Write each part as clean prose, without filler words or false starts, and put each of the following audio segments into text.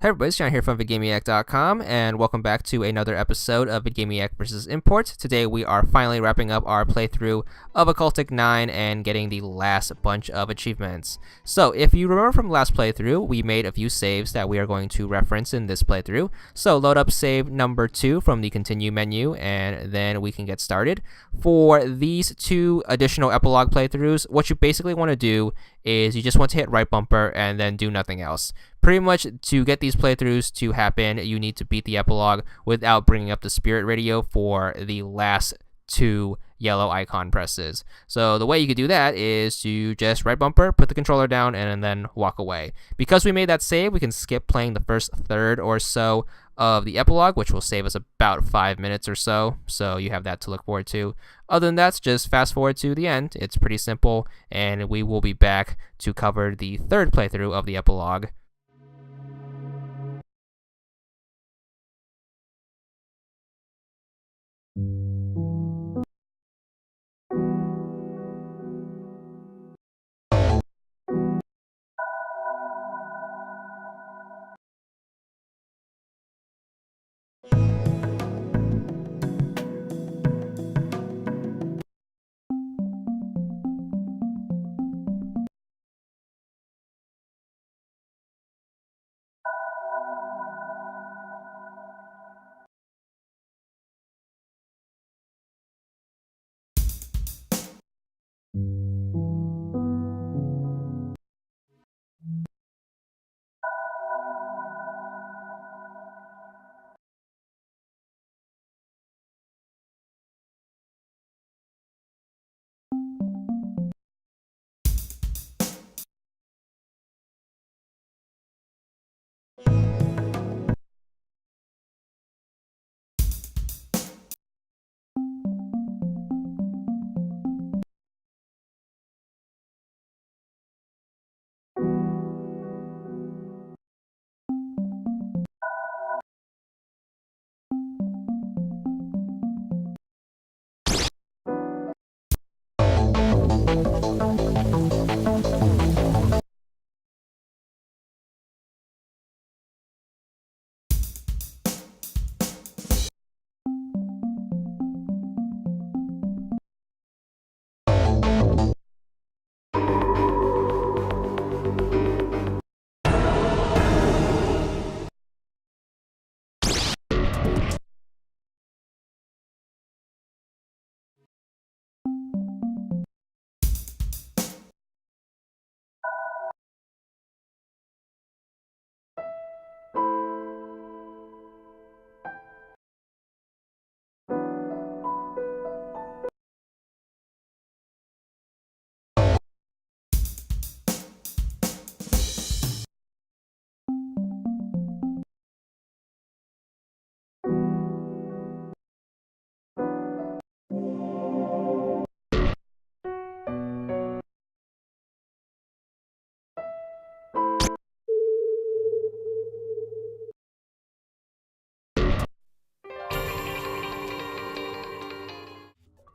Hey everybody, Sean here from VidGamiac.com, and welcome back to another episode of VidGamiac vs. Import. Today we are finally wrapping up our playthrough of Occultic 9 and getting the last bunch of achievements. So, if you remember from last playthrough, we made a few saves that we are going to reference in this playthrough. So, load up save number 2 from the continue menu, and then we can get started. For these two additional epilogue playthroughs, what you basically want to do is you just want to hit right bumper and then do nothing else. Pretty much to get these playthroughs to happen, you need to beat the epilogue without bringing up the spirit radio for the last two yellow icon presses. So the way you could do that is to just right bumper, put the controller down, and then walk away. Because we made that save, we can skip playing the first third or so of the epilogue, which will save us about 5 minutes or so. So you have that to look forward to. Other than that, just fast forward to the end. It's pretty simple, and we will be back to cover the third playthrough of the epilogue.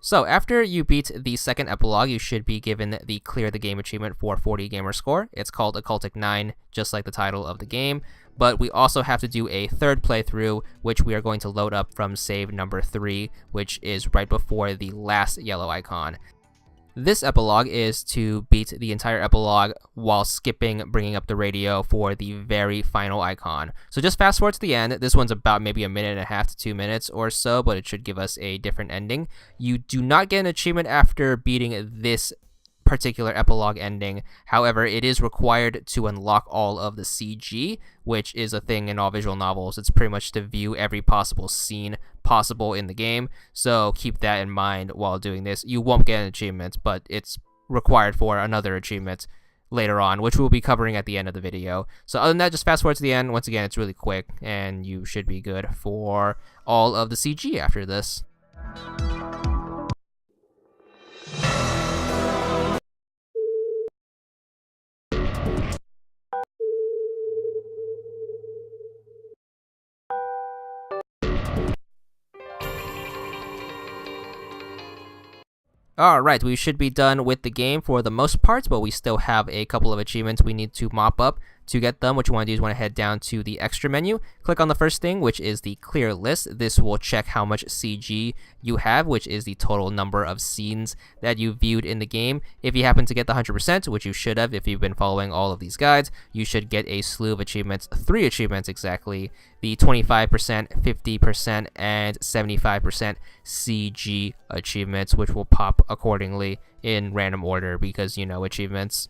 So after you beat the second epilogue, you should be given the Clear the Game achievement for 40 gamer score. It's called Occultic 9, just like the title of the game, but we also have to do a third playthrough, which we are going to load up from save number 3, which is right before the last yellow icon. This epilogue is to beat the entire epilogue while skipping bringing up the radio for the very final icon. So just fast forward to the end. This one's about maybe a minute and a half to 2 minutes or so, but it should give us a different ending. You do not get an achievement after beating this particular epilogue ending. However, it is required to unlock all of the CG, which is a thing in all visual novels. It's pretty much to view every possible scene possible in the game, so keep that in mind while doing this. You won't get an achievement, but it's required for another achievement later on, which we'll be covering at the end of the video. So other than that, just fast forward to the end. Once again, it's really quick, and you should be good for all of the CG after this. Alright, we should be done with the game for the most part, but we still have a couple of achievements we need to mop up To get them, what you want to do is want to head down to the extra menu, click on the first thing, which is the clear list. This will check how much CG you have, which is the total number of scenes that you viewed in the game. If you happen to get the 100%, which you should have if you've been following all of these guides, you should get a slew of achievements, 3 achievements exactly, the 25%, 50%, and 75% CG achievements, which will pop accordingly in random order because, you know, achievements.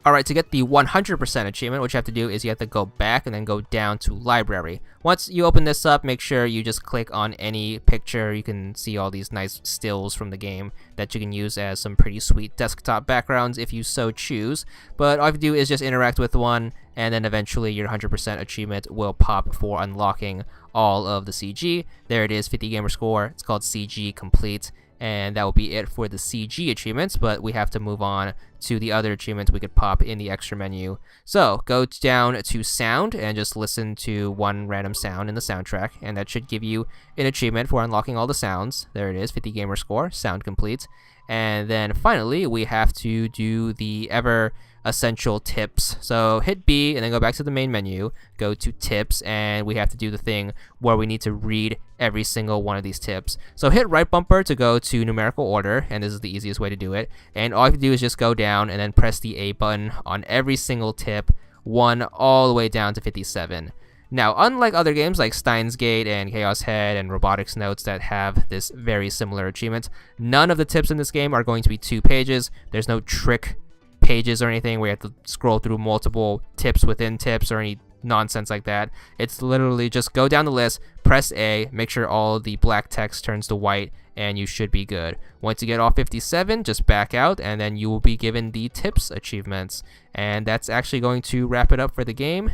Alright, to get the 100% achievement, what you have to do is you have to go back and then go down to library. Once you open this up, make sure you just click on any picture. You can see all these nice stills from the game that you can use as some pretty sweet desktop backgrounds if you so choose. But all you have to do is just interact with one, and then eventually your 100% achievement will pop for unlocking all of the CG. There it is, 50 gamer score. It's called CG complete. And that will be it for the CG achievements, but we have to move on to the other achievements we could pop in the extra menu. So go down to sound and just listen to one random sound in the soundtrack, and that should give you an achievement for unlocking all the sounds. There it is, 50 gamer score, sound complete. And then finally, we have to do the ever essential tips. So hit B and then go back to the main menu, go to tips, and we have to do the thing where we need to read every single one of these tips. So hit right bumper to go to numerical order, and this is the easiest way to do it. And all you have to do is just go down and then press the A button on every single tip, 1 all the way down to 57. Now, unlike other games like Steins Gate and Chaos Head and Robotics Notes that have this very similar achievement, none of the tips in this game are going to be 2 pages. There's no trick pages or anything where you have to scroll through multiple tips within tips or any nonsense like that. It's literally just go down the list, press A, make sure all the black text turns to white, and you should be good. Once you get all 57, just back out, and then you will be given the tips achievements. And that's actually going to wrap it up for the game.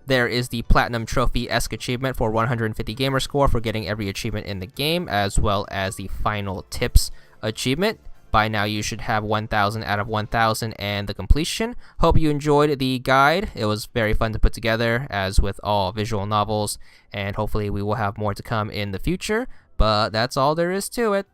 There is the Platinum Trophy-esque achievement for 150 gamer score for getting every achievement in the game, as well as the final tips achievement. By now you should have 1,000 out of 1,000 and the completion. Hope you enjoyed the guide. It was very fun to put together, as with all visual novels, and hopefully we will have more to come in the future, but that's all there is to it.